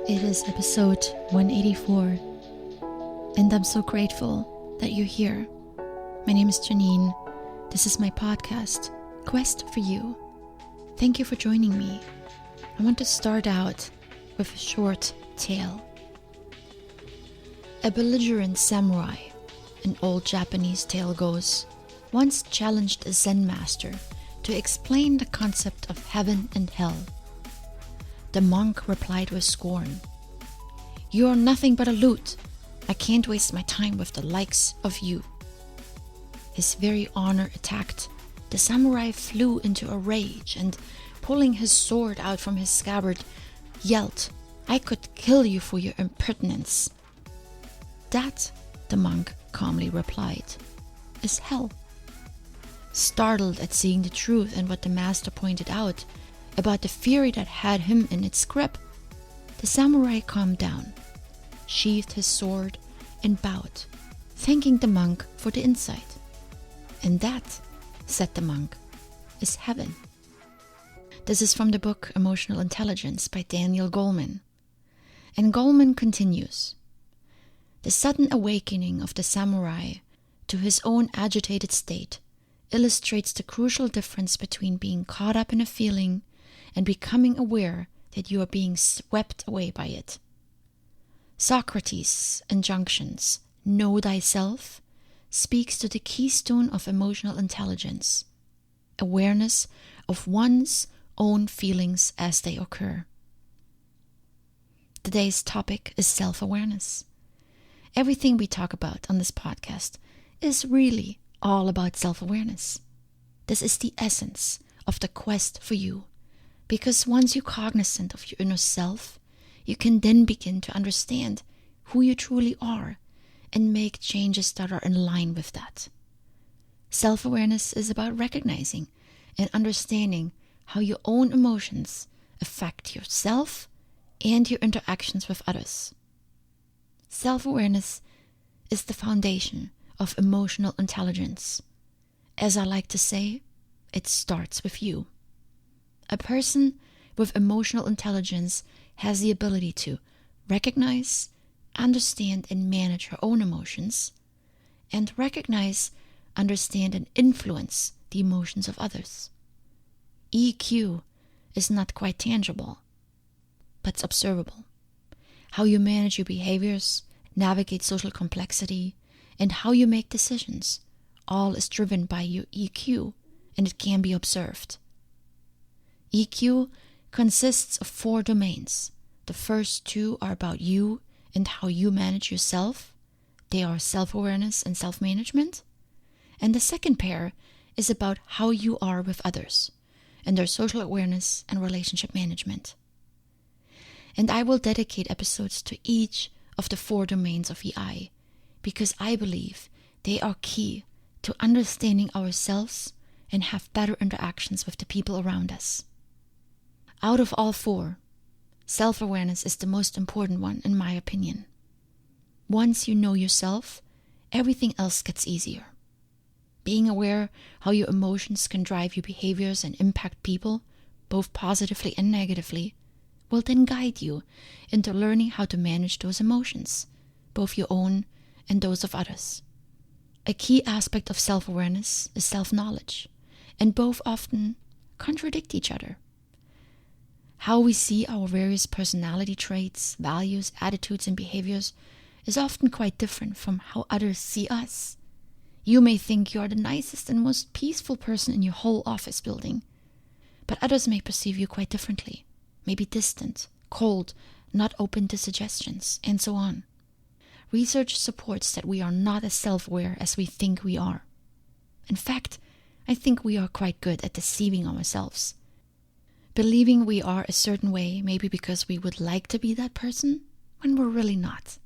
It is episode 184, and I'm so grateful that you're here. My name is Janine. This is my podcast, Quest for You. Thank you for joining me. I want to start out with a short tale. A belligerent samurai, an old Japanese tale goes, once challenged a Zen master to explain the concept of heaven and hell. The monk replied with scorn, "You are nothing but a loot. I can't waste my time with the likes of you." His very honor attacked, the samurai flew into a rage and, pulling his sword out from his scabbard, yelled, "I could kill you for your impertinence." "That," the monk calmly replied, "is hell." Startled at seeing the truth and what the master pointed out about the fury that had him in its grip, the samurai calmed down, sheathed his sword, and bowed, thanking the monk for the insight. "And that," said the monk, "is heaven." This is from the book Emotional Intelligence by Daniel Goleman. And Goleman continues, "The sudden awakening of the samurai to his own agitated state illustrates the crucial difference between being caught up in a feeling and becoming aware that you are being swept away by it. Socrates' injunctions, 'Know thyself,' speaks to the keystone of emotional intelligence, awareness of one's own feelings as they occur. Today's topic is self-awareness. Everything we talk about on this podcast is really all about self-awareness. This is the essence of the quest for you, because once you're cognizant of your inner self, you can then begin to understand who you truly are and make changes that are in line with that. Self-awareness is about recognizing and understanding how your own emotions affect yourself and your interactions with others. Self-awareness is the foundation of emotional intelligence. As I like to say, it starts with you. A person with emotional intelligence has the ability to recognize, understand, and manage her own emotions, and recognize, understand, and influence the emotions of others. EQ is not quite tangible, but it's observable. How you manage your behaviors, navigate social complexity, and how you make decisions, all is driven by your EQ, and it can be observed. EQ consists of 4 domains. The first 2 are about you and how you manage yourself. They are self-awareness and self-management. And the second pair is about how you are with others, and their social awareness and relationship management. And I will dedicate episodes to each of the 4 domains of EI, because I believe they are key to understanding ourselves and have better interactions with the people around us. Out of all 4, self-awareness is the most important one in my opinion. Once you know yourself, everything else gets easier. Being aware how your emotions can drive your behaviors and impact people, both positively and negatively, will then guide you into learning how to manage those emotions, both your own and those of others. A key aspect of self-awareness is self-knowledge, and both often contradict each other. How we see our various personality traits, values, attitudes, and behaviors is often quite different from how others see us. You may think you are the nicest and most peaceful person in your whole office building, but others may perceive you quite differently, maybe distant, cold, not open to suggestions, and so on. Research supports that we are not as self-aware as we think we are. In fact, I think we are quite good at deceiving ourselves. Believing we are a certain way maybe because we would like to be that person when we're really not.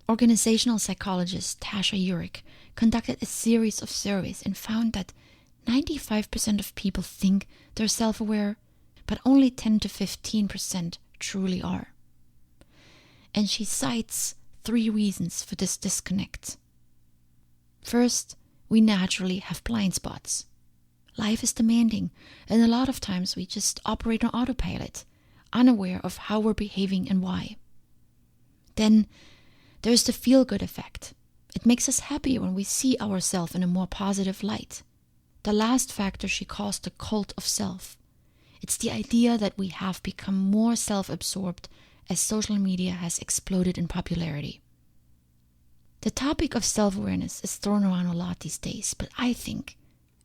Organizational psychologist Tasha Eurich conducted a series of surveys and found that 95% of people think they're self-aware, but only 10 to 15% truly are. And she cites 3 reasons for this disconnect. First, we naturally have blind spots. Life is demanding, and a lot of times we just operate on autopilot, unaware of how we're behaving and why. Then there's the feel-good effect. It makes us happy when we see ourselves in a more positive light. The last factor she calls the cult of self. It's the idea that we have become more self-absorbed as social media has exploded in popularity. The topic of self-awareness is thrown around a lot these days, but I think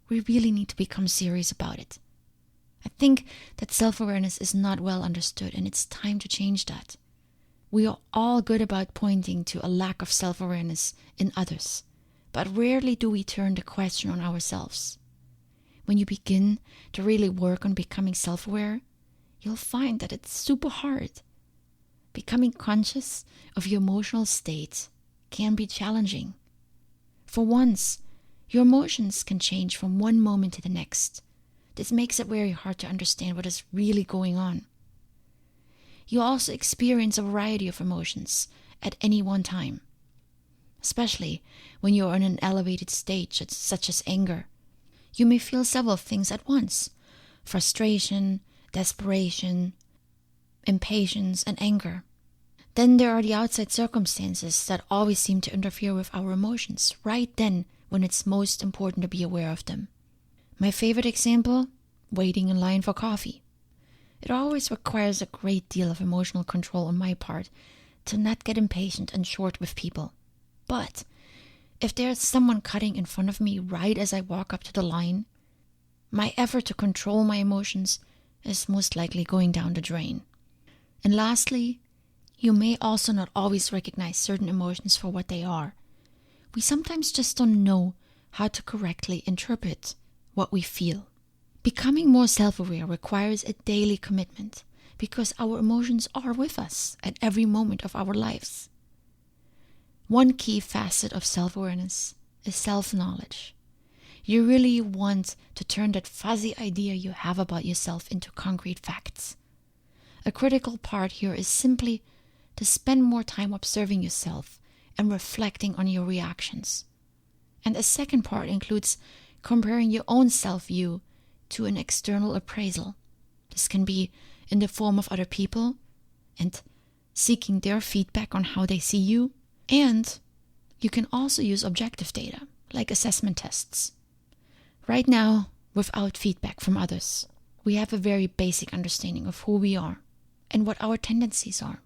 we really need to become serious about it. I think that self-awareness is not well understood, and it's time to change that. We are all good about pointing to a lack of self-awareness in others, but rarely do we turn the question on ourselves. When you begin to really work on becoming self-aware, you'll find that it's super hard. Becoming conscious of your emotional state can be challenging. For once, your emotions can change from one moment to the next. This makes it very hard to understand what is really going on. You also experience a variety of emotions at any one time, especially when you're in an elevated stage such as anger. You may feel several things at once: frustration, desperation, impatience, and anger. Then there are the outside circumstances that always seem to interfere with our emotions right then when it's most important to be aware of them. My favorite example: waiting in line for coffee. It always requires a great deal of emotional control on my part to not get impatient and short with people. But if there's someone cutting in front of me right as I walk up to the line, my effort to control my emotions is most likely going down the drain. And lastly, you may also not always recognize certain emotions for what they are. We sometimes just don't know how to correctly interpret what we feel. Becoming more self-aware requires a daily commitment because our emotions are with us at every moment of our lives. One key facet of self-awareness is self-knowledge. You really want to turn that fuzzy idea you have about yourself into concrete facts. A critical part here is simply to spend more time observing yourself and reflecting on your reactions. And a second part includes comparing your own self-view to an external appraisal. This can be in the form of other people and seeking their feedback on how they see you. And you can also use objective data, like assessment tests. Right now, without feedback from others, we have a very basic understanding of who we are and what our tendencies are.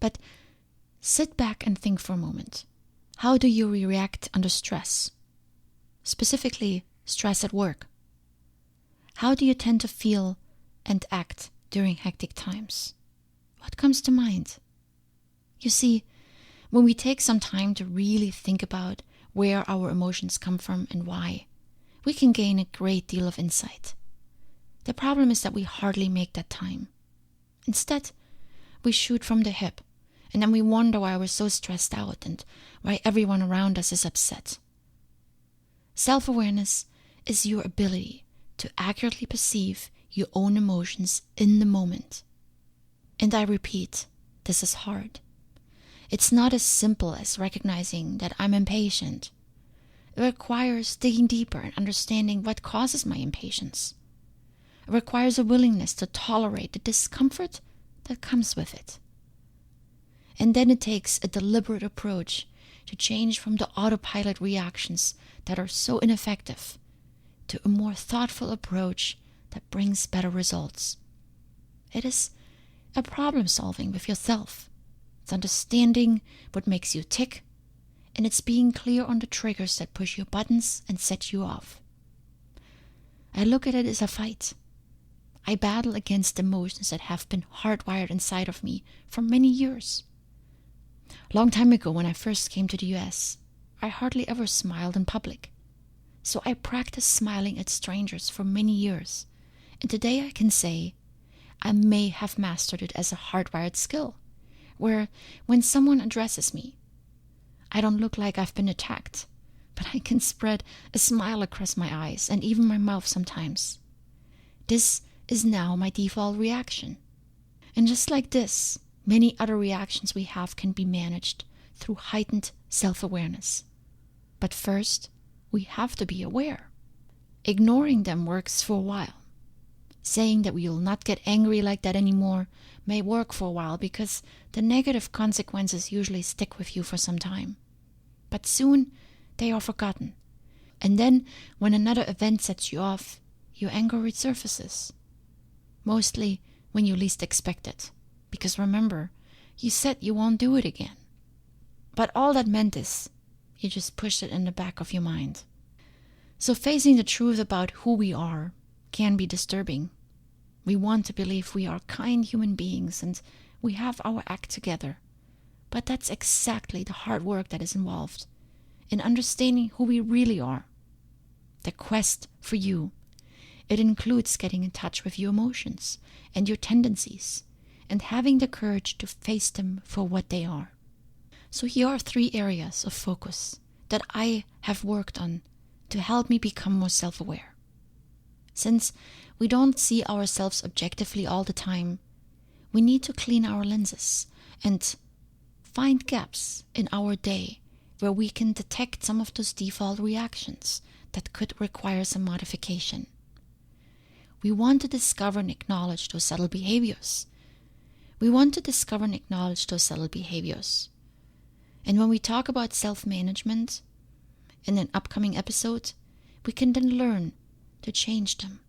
But sit back and think for a moment. How do you react under stress? Specifically, stress at work. How do you tend to feel and act during hectic times? What comes to mind? You see, when we take some time to really think about where our emotions come from and why, we can gain a great deal of insight. The problem is that we hardly make that time. Instead, we shoot from the hip, and then we wonder why we're so stressed out and why everyone around us is upset. Self-awareness is your ability to accurately perceive your own emotions in the moment. And I repeat, this is hard. It's not as simple as recognizing that I'm impatient. It requires digging deeper and understanding what causes my impatience. It requires a willingness to tolerate the discomfort that comes with it. And then it takes a deliberate approach to change from the autopilot reactions that are so ineffective to a more thoughtful approach that brings better results. It is a problem solving with yourself. It's understanding what makes you tick, and it's being clear on the triggers that push your buttons and set you off. I look at it as a fight. I battle against emotions that have been hardwired inside of me for many years. Long time ago, when I first came to the US, I hardly ever smiled in public. So I practiced smiling at strangers for many years, and today I can say I may have mastered it as a hardwired skill, where when someone addresses me, I don't look like I've been attacked, but I can spread a smile across my eyes and even my mouth sometimes. This is now my default reaction. And just like this, many other reactions we have can be managed through heightened self-awareness. But first, we have to be aware. Ignoring them works for a while. Saying that we will not get angry like that anymore may work for a while because the negative consequences usually stick with you for some time. But soon they are forgotten. And then when another event sets you off, your anger resurfaces. Mostly when you least expect it. Because remember, you said you won't do it again. But all that meant is, you just pushed it in the back of your mind. So facing the truth about who we are can be disturbing. We want to believe we are kind human beings and we have our act together. But that's exactly the hard work that is involved in understanding who we really are. The quest for you. It includes getting in touch with your emotions and your tendencies and having the courage to face them for what they are. So here are 3 areas of focus that I have worked on to help me become more self-aware. Since we don't see ourselves objectively all the time, we need to clean our lenses and find gaps in our day where we can detect some of those default reactions that could require some modification. We want to discover and acknowledge those subtle behaviors. And when we talk about self-management in an upcoming episode, we can then learn to change them.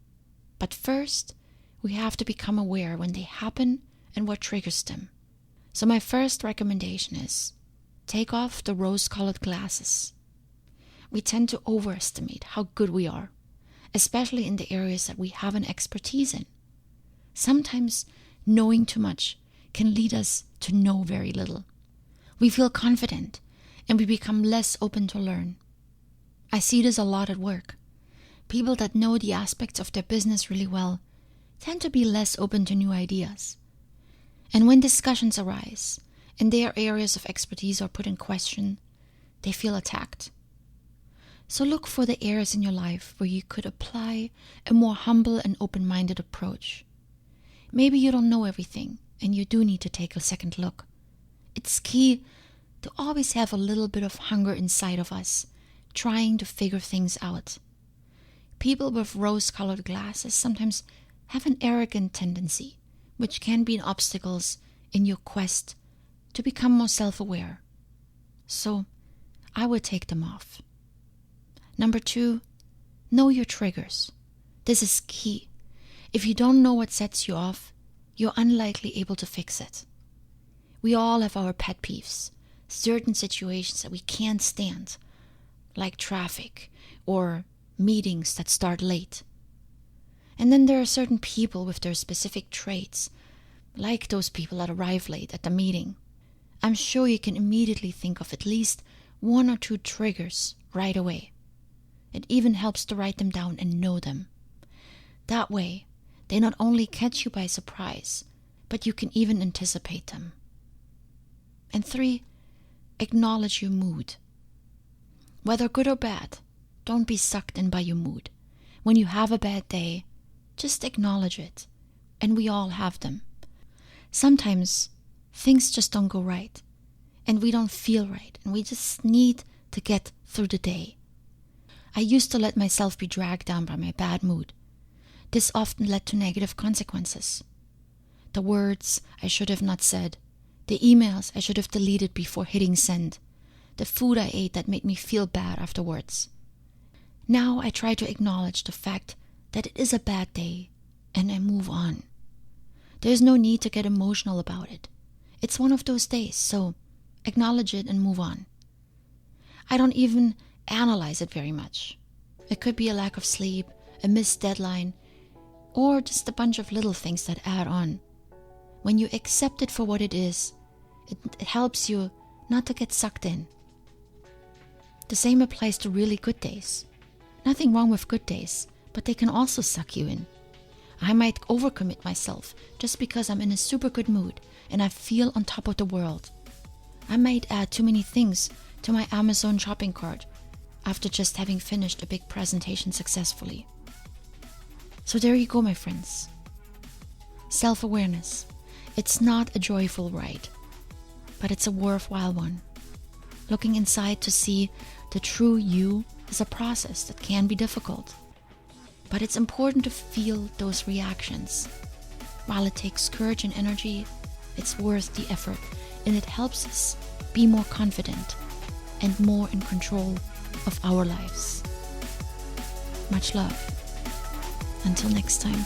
But first, we have to become aware when they happen and what triggers them. So my first recommendation is, take off the rose-colored glasses. We tend to overestimate how good we are, especially in the areas that we have an expertise in. Sometimes knowing too much can lead us to know very little. We feel confident and we become less open to learn. I see this a lot at work. People that know the aspects of their business really well tend to be less open to new ideas. And when discussions arise and their areas of expertise are put in question, they feel attacked. So look for the areas in your life where you could apply a more humble and open-minded approach. Maybe you don't know everything and you do need to take a second look. It's key to always have a little bit of hunger inside of us, trying to figure things out. People with rose-colored glasses sometimes have an arrogant tendency, which can be an obstacle in your quest to become more self-aware. So, I would take them off. Number 2, know your triggers. This is key. If you don't know what sets you off, you're unlikely able to fix it. We all have our pet peeves, certain situations that we can't stand, like traffic or meetings that start late. And then there are certain people with their specific traits, like those people that arrive late at the meeting. I'm sure you can immediately think of at least 1 or 2 triggers right away. It even helps to write them down and know them. That way, they not only catch you by surprise, but you can even anticipate them. And 3, acknowledge your mood. Whether good or bad, don't be sucked in by your mood. When you have a bad day, just acknowledge it. And we all have them. Sometimes things just don't go right. And we don't feel right. And we just need to get through the day. I used to let myself be dragged down by my bad mood. This often led to negative consequences. The words I should have not said. The emails I should have deleted before hitting send. The food I ate that made me feel bad afterwards. Now I try to acknowledge the fact that it is a bad day and I move on. There's no need to get emotional about it. It's one of those days, so acknowledge it and move on. I don't even analyze it very much. It could be a lack of sleep, a missed deadline, or just a bunch of little things that add on. When you accept it for what it is, it helps you not to get sucked in. The same applies to really good days. Nothing wrong with good days, but they can also suck you in. I might overcommit myself just because I'm in a super good mood and I feel on top of the world. I might add too many things to my Amazon shopping cart after just having finished a big presentation successfully. So there you go, my friends. Self-awareness. It's not a joyful ride, but it's a worthwhile one. Looking inside to see the true you is a process that can be difficult. But it's important to feel those reactions. While it takes courage and energy, it's worth the effort, and it helps us be more confident and more in control of our lives. Much love. Until next time.